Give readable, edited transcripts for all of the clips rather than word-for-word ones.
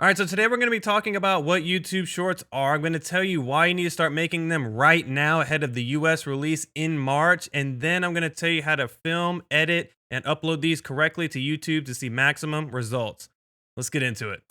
All right, so today we're going to be talking about what YouTube Shorts are. I'm going to tell you why you need to start making them right now ahead of the US release in March. And then I'm going to tell you how to film, edit, and upload these correctly to YouTube to see maximum results. Let's get into it.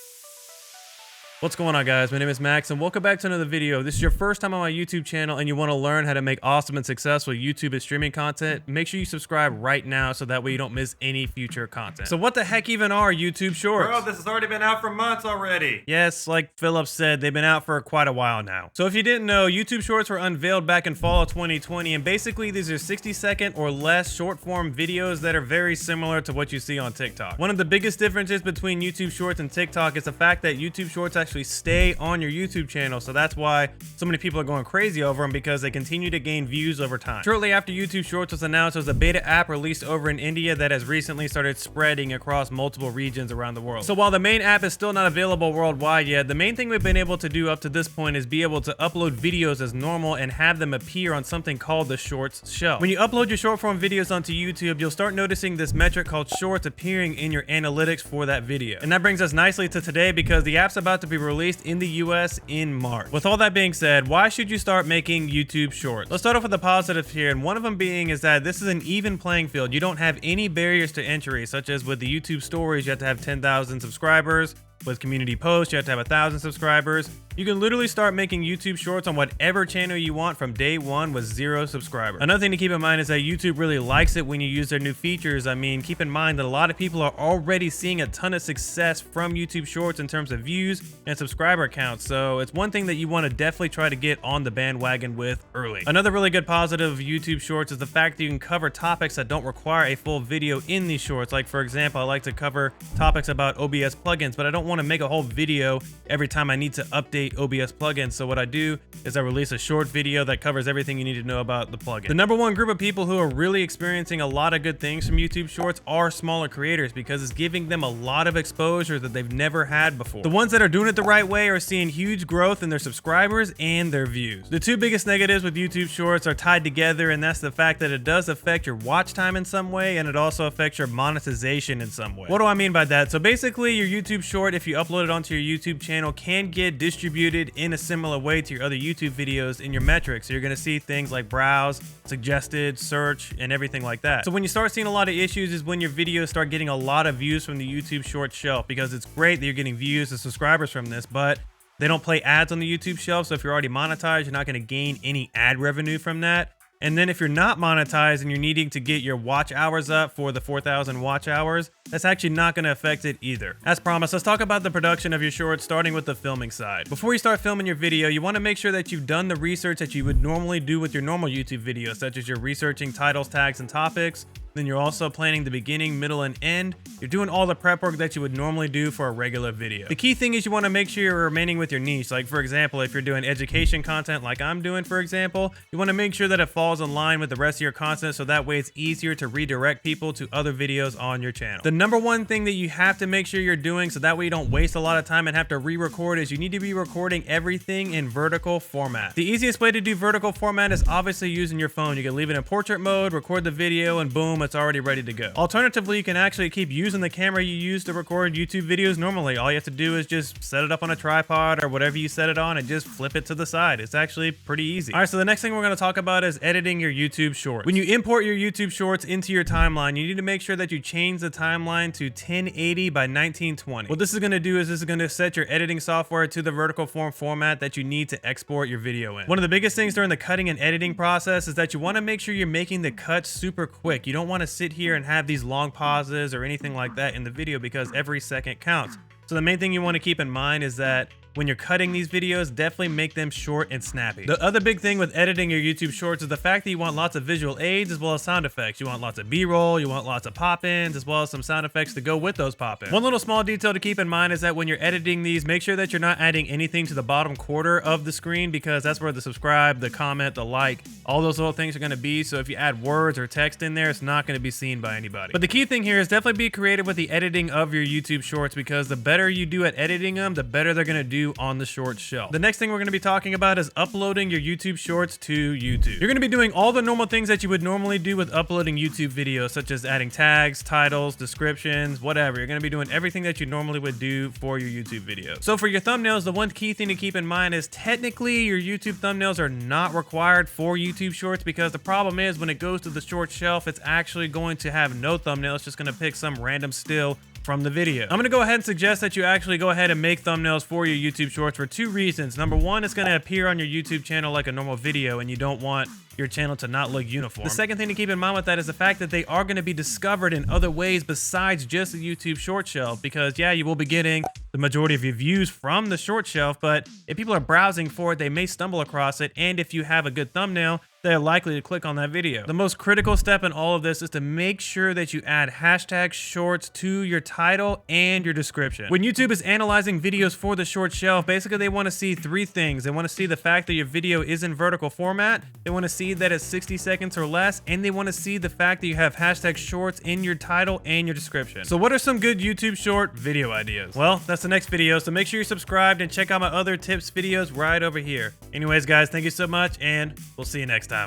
What's going on, guys? My name is Max and welcome back to another video. If this is your first time on my YouTube channel and you want to learn how to make awesome and successful YouTube and streaming content, make sure you subscribe right now so that way you don't miss any future content. So what the heck even are YouTube Shorts? Bro, this has already been out for months already. Yes, like Philip said, they've been out for quite a while now. So if you didn't know, YouTube Shorts were unveiled back in fall of 2020, and basically these are 60-second or less short form videos that are very similar to what you see on TikTok. One of the biggest differences between YouTube Shorts and TikTok is the fact that YouTube Shorts actually stay on your YouTube channel, so that's why so many people are going crazy over them, because they continue to gain views over time. Shortly after YouTube Shorts was announced, there was a beta app released over in India that has recently started spreading across multiple regions around the world. So while the main app is still not available worldwide yet, the main thing we've been able to do up to this point is be able to upload videos as normal and have them appear on something called the Shorts shelf. When you upload your short form videos onto YouTube, you'll start noticing this metric called Shorts appearing in your analytics for that video. And that brings us nicely to today, because the app's about to be released in the US in March. With all that being said, why should you start making YouTube Shorts? Let's start off with the positives here, and one of them being is that this is an even playing field. You don't have any barriers to entry, such as with the YouTube stories, you have to have 10,000 subscribers. With community posts, you have to have 1,000 subscribers. You can literally start making YouTube Shorts on whatever channel you want from day one with 0 subscribers. Another thing to keep in mind is that YouTube really likes it when you use their new features. I mean, keep in mind that a lot of people are already seeing a ton of success from YouTube Shorts in terms of views and subscriber counts. So it's one thing that you want to definitely try to get on the bandwagon with early. Another really good positive of YouTube Shorts is the fact that you can cover topics that don't require a full video in these shorts. Like, for example, I like to cover topics about OBS plugins, but I don't want to make a whole video every time I need to update OBS plugins. So what I do is I release a short video that covers everything you need to know about the plugin. The number one group of people who are really experiencing a lot of good things from YouTube Shorts are smaller creators, because it's giving them a lot of exposure that they've never had before. The ones that are doing it the right way are seeing huge growth in their subscribers and their views. The two biggest negatives with YouTube Shorts are tied together, and that's the fact that it does affect your watch time in some way, and it also affects your monetization in some way. What do I mean by that? So basically, your YouTube Short, if you upload it onto your YouTube channel, can get distributed in a similar way to your other YouTube videos in your metrics. So you're going to see things like browse, suggested, search, and everything like that. So when you start seeing a lot of issues is when your videos start getting a lot of views from the YouTube Short shelf, because it's great that you're getting views and subscribers from this, but they don't play ads on the YouTube shelf. So if you're already monetized, you're not going to gain any ad revenue from that. And then if you're not monetized and you're needing to get your watch hours up for the 4,000 watch hours, that's actually not going to affect it either. As promised, let's talk about the production of your shorts, starting with the filming side. Before you start filming your video, you want to make sure that you've done the research that you would normally do with your normal YouTube videos, such as you're researching titles, tags, and topics. Then you're also planning the beginning, middle, and end. You're doing all the prep work that you would normally do for a regular video. The key thing is you want to make sure you're remaining with your niche. Like, for example, if you're doing education content like I'm doing, for example, you want to make sure that it falls in line with the rest of your content, so that way it's easier to redirect people to other videos on your channel. The number one thing that you have to make sure you're doing, so that way you don't waste a lot of time and have to re-record, is you need to be recording everything in vertical format. The easiest way to do vertical format is obviously using your phone. You can leave it in portrait mode, record the video, and boom, it's already ready to go. Alternatively, you can actually keep using the camera you use to record YouTube videos normally. All you have to do is just set it up on a tripod or whatever you set it on and just flip it to the side. It's actually pretty easy. All right, so the next thing we're going to talk about is editing your YouTube Shorts. When you import your YouTube Shorts into your timeline, you need to make sure that you change the timeline to 1080 by 1920. What this is going to do is this is going to set your editing software to the vertical format that you need to export your video in. One of the biggest things during the cutting and editing process is that you want to make sure you're making the cuts super quick. You don't want to sit here and have these long pauses or anything like that in the video, because every second counts. So the main thing you want to keep in mind is that when you're cutting these videos, definitely make them short and snappy. The other big thing with editing your YouTube Shorts is the fact that you want lots of visual aids as well as sound effects. You want lots of B-roll, you want lots of pop-ins, as well as some sound effects to go with those pop-ins. One little small detail to keep in mind is that when you're editing these, make sure that you're not adding anything to the bottom quarter of the screen, because that's where the subscribe, the comment, the like, all those little things are going to be. So if you add words or text in there, it's not going to be seen by anybody. But the key thing here is definitely be creative with the editing of your YouTube Shorts, because the better you do at editing them, the better they're going to do do on the short shelf. The next thing we're going to be talking about is uploading your YouTube shorts to YouTube. You're going to be doing all the normal things that you would normally do with uploading YouTube videos, such as adding tags, titles, descriptions, whatever. You're going to be doing everything that you normally would do for your YouTube video. So for your thumbnails, the one key thing to keep in mind is technically your YouTube thumbnails are not required for YouTube shorts, because the problem is when it goes to the short shelf, it's actually going to have no thumbnail. It's just going to pick some random still from the video. I'm gonna go ahead and suggest that you actually go ahead and make thumbnails for your YouTube shorts for two reasons. Number one, it's gonna appear on your YouTube channel like a normal video, and you don't want your channel to not look uniform. The second thing to keep in mind with that is the fact that they are going to be discovered in other ways besides just the YouTube short shelf, because yeah, you will be getting the majority of your views from the short shelf, but if people are browsing for it, they may stumble across it, and if you have a good thumbnail, they're likely to click on that video. The most critical step in all of this is to make sure that you add hashtag shorts to your title and your description. When YouTube is analyzing videos for the short shelf, basically they want to see three things. They want to see the fact that your video is in vertical format, they want to see that it's 60 seconds or less, and they want to see the fact that you have hashtag shorts in your title and your description. So what are some good YouTube short video ideas? Well, that's the next video, so make sure you're subscribed and check out my other tips videos right over here. Anyways guys, thank you so much, and we'll see you next time.